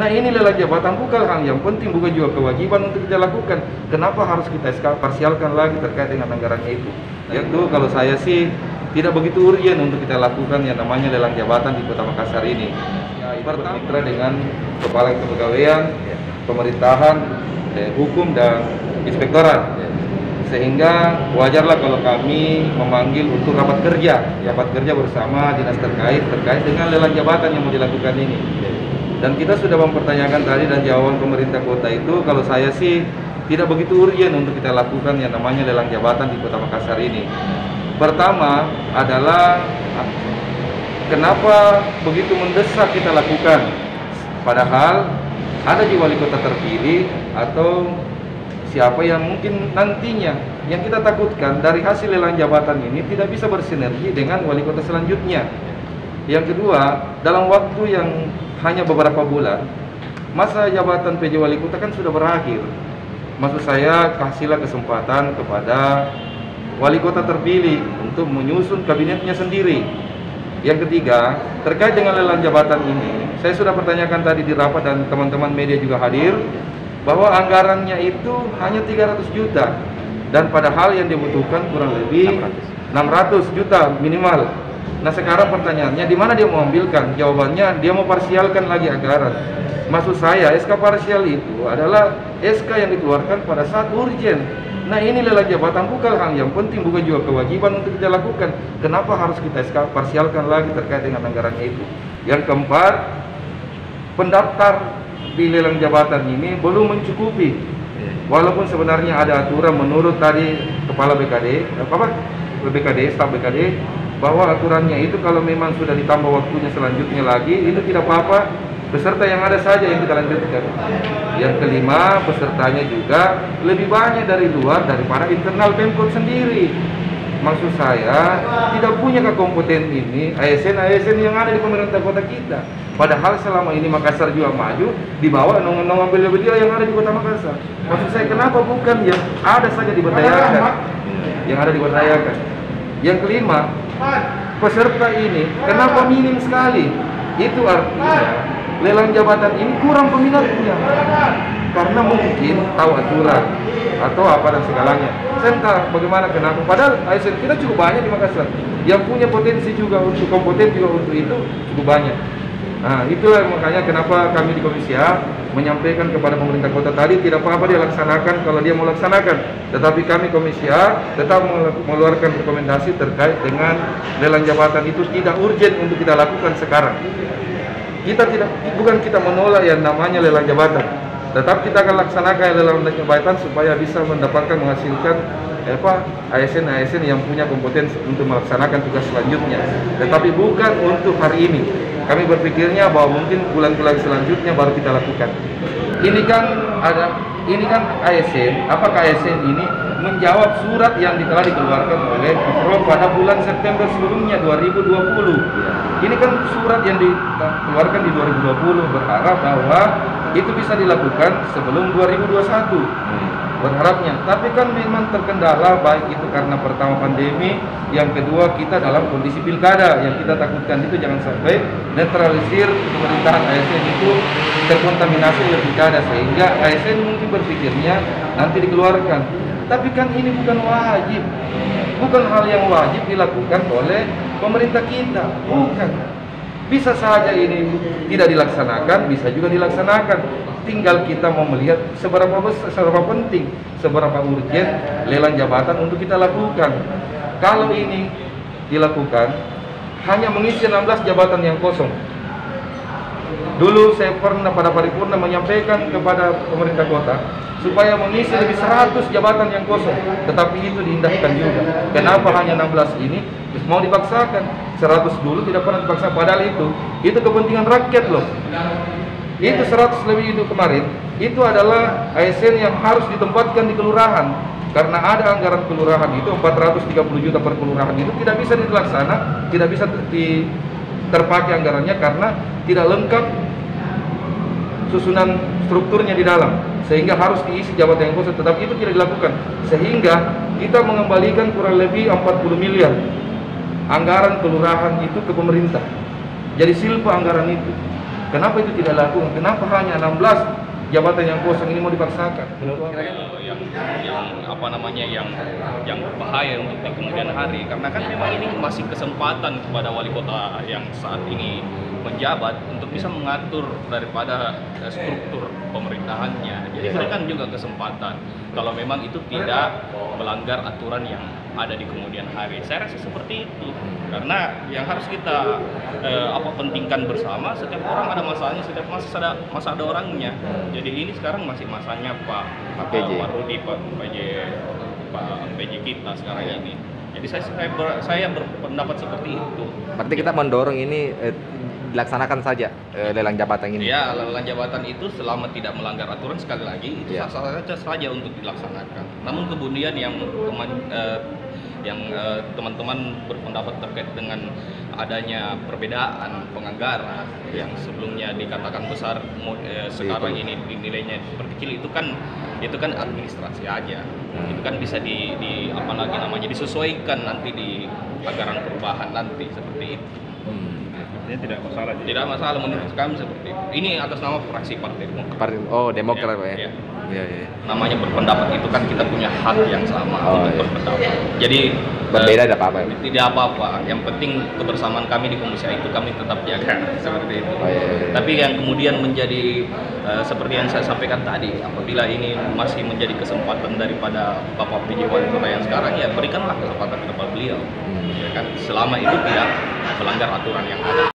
Nah, ini lelang jabatan bukan hal yang penting, bukan juga kewajiban untuk kita lakukan. Kenapa harus kita parsialkan lagi terkait dengan anggarannya itu? Yaitu kalau saya sih tidak begitu urgen untuk kita lakukan yang namanya lelang jabatan di Kota Makassar ini. Ya, bermitra dengan kepala kepegawaian, pemerintahan, hukum dan inspektorat. Sehingga wajarlah kalau kami memanggil untuk rapat kerja bersama dinas terkait dengan lelang jabatan yang mau dilakukan ini. Dan kita sudah mempertanyakan tadi dan jawaban pemerintah kota itu, kalau saya sih tidak begitu urgen untuk kita lakukan yang namanya lelang jabatan di Kota Makassar ini. Pertama adalah kenapa begitu mendesak kita lakukan, padahal ada di wali kota terpilih atau siapa yang mungkin nantinya yang kita takutkan dari hasil lelang jabatan ini tidak bisa bersinergi dengan wali kota selanjutnya. Yang kedua, dalam waktu yang hanya beberapa bulan, masa jabatan PJ Wali Kota kan sudah berakhir. Maksud saya, kasihlah kesempatan kepada wali kota terpilih untuk menyusun kabinetnya sendiri. Yang ketiga, terkait dengan lelang jabatan ini, saya sudah pertanyakan tadi di rapat dan teman-teman media juga hadir, bahwa anggarannya itu hanya 300 juta. Dan padahal yang dibutuhkan kurang lebih 600 juta minimal. Nah, sekarang pertanyaannya, di mana dia mau ambilkan? Jawabannya, dia mau parsialkan lagi anggaran. Maksud saya, SK parsial itu adalah SK yang dikeluarkan pada saat urgen. Nah, ini lelang jabatan bukan hal yang penting, bukan juga kewajiban untuk kita lakukan. Kenapa harus kita SK parsialkan lagi terkait dengan anggarannya itu? Yang keempat, pendaftar di lelang jabatan ini belum mencukupi. Walaupun sebenarnya ada aturan menurut tadi Kepala BKD, staf BKD, bahwa aturannya itu kalau memang sudah ditambah waktunya selanjutnya lagi, itu tidak apa-apa, peserta yang ada saja yang kita lanjutkan. Yang kelima, pesertanya juga lebih banyak dari luar daripada internal Pemkot sendiri. Maksud saya, tidak punya kompeten ini ASN yang ada di pemerintah kota kita. Padahal selama ini Makassar juga maju, dibawa nongol-nongol beliau-beliau yang ada di Kota Makassar. Maksud saya, kenapa bukan yang ada saja diberdayakan? Yang ada diberdayakan. Yang kelima, peserta ini kenapa minim sekali? Itu artinya lelang jabatan ini kurang peminatnya, karena mungkin tahu aturan atau apa dan segalanya. Saya entah bagaimana kenapa, padahal ASN kita cukup banyak di Makassar yang punya potensi juga untuk kompeten juga untuk itu cukup banyak. Nah, itulah makanya kenapa kami di Komisi A menyampaikan kepada pemerintah kota tadi, tidak apa-apa dia laksanakan kalau dia mau laksanakan, tetapi kami Komisi A tetap mengeluarkan rekomendasi terkait dengan lelang jabatan itu tidak urgen untuk kita lakukan sekarang. Bukan kita menolak yang namanya lelang jabatan, tetap kita akan laksanakan lelang jabatan supaya bisa mendapatkan menghasilkan ASN yang punya kompetensi untuk melaksanakan tugas selanjutnya, tetapi bukan untuk hari ini. Kami berpikirnya bahwa mungkin bulan-bulan selanjutnya baru kita lakukan. Ini kan ASN, apakah ASN ini menjawab surat yang telah dikeluarkan oleh Prof pada bulan September sebelumnya 2020. Ini kan surat yang dikeluarkan di 2020, berharap bahwa itu bisa dilakukan sebelum 2021. Berharapnya, tapi kan memang terkendala, baik itu karena pertama pandemi, yang kedua kita dalam kondisi pilkada. Yang kita takutkan itu jangan sampai netralisir pemerintahan ASN itu terkontaminasi oleh pilkada, sehingga ASN mungkin berpikirnya nanti dikeluarkan. Tapi kan ini bukan wajib, bukan hal yang wajib dilakukan oleh pemerintah kita, bukan. Bisa saja ini tidak dilaksanakan, bisa juga dilaksanakan. Tinggal kita mau melihat seberapa besar, seberapa penting, seberapa urgen lelang jabatan untuk kita lakukan. Kalau ini dilakukan, hanya mengisi 16 jabatan yang kosong. Dulu saya pernah pada paripurna menyampaikan kepada pemerintah kota supaya mengisi lebih 100 jabatan yang kosong, tetapi itu diindahkan juga. Kenapa hanya 16 ini? Mau dipaksakan 100 dulu, tidak pernah dipaksa, padahal itu kepentingan rakyat loh. Itu 100 lebih itu kemarin, itu adalah ASN yang harus ditempatkan di kelurahan. Karena ada anggaran kelurahan itu 430 juta per kelurahan, itu tidak bisa dilaksana, tidak bisa terpakai anggarannya karena tidak lengkap susunan strukturnya di dalam, sehingga harus diisi jabatan yang kosong, tetapi itu tidak dilakukan, sehingga kita mengembalikan kurang lebih 40 miliar anggaran kelurahan itu ke pemerintah. Jadi silpa anggaran itu. Kenapa itu tidak dilakukan? Kenapa hanya 16 jabatan yang kosong ini mau dipaksakan? Yang bahaya untuk di kemudian hari, karena kan memang ini masih kesempatan kepada wali kota yang saat ini menjabat untuk bisa mengatur daripada struktur pemerintahannya. Jadi berikan juga kesempatan kalau memang itu tidak melanggar aturan yang ada di kemudian hari. Saya rasa seperti itu, karena yang harus kita pentingkan bersama, setiap orang ada masanya, setiap masa ada orangnya. Jadi ini sekarang masih masanya Pak Rudi, Pak PJ kita sekarang ini. Jadi saya berpendapat seperti itu. Berarti kita mendorong ini dilaksanakan saja lelang jabatan ini. Ya, lelang jabatan itu selama tidak melanggar aturan, sekali lagi itu sah-sah saja untuk dilaksanakan. Namun kemudian yang teman-teman berpendapat terkait dengan adanya perbedaan penganggaran yang sebelumnya dikatakan besar, sekarang ini nilainya terkecil, itu kan administrasi aja. Itu kan bisa disesuaikan nanti di anggaran perubahan nanti seperti itu. Tidak masalah. Tidak masalah menurut kami seperti itu. Ini atas nama fraksi Partai Demokrat. Demokrat Pak ya. Iya. Namanya berpendapat itu kan kita punya hak yang sama untuk berpendapat. Jadi berbeda tidak apa-apa. Tidak apa-apa. Yang penting kebersamaan kami di komisi itu kami tetap jaga seperti itu. Tapi yang kemudian menjadi seperti yang saya sampaikan tadi, apabila ini masih menjadi kesempatan daripada Bapak PJ Wali Kota yang sekarang, ya berikanlah kesempatan kepada beliau. Ya kan, selama itu tidak melanggar aturan yang ada.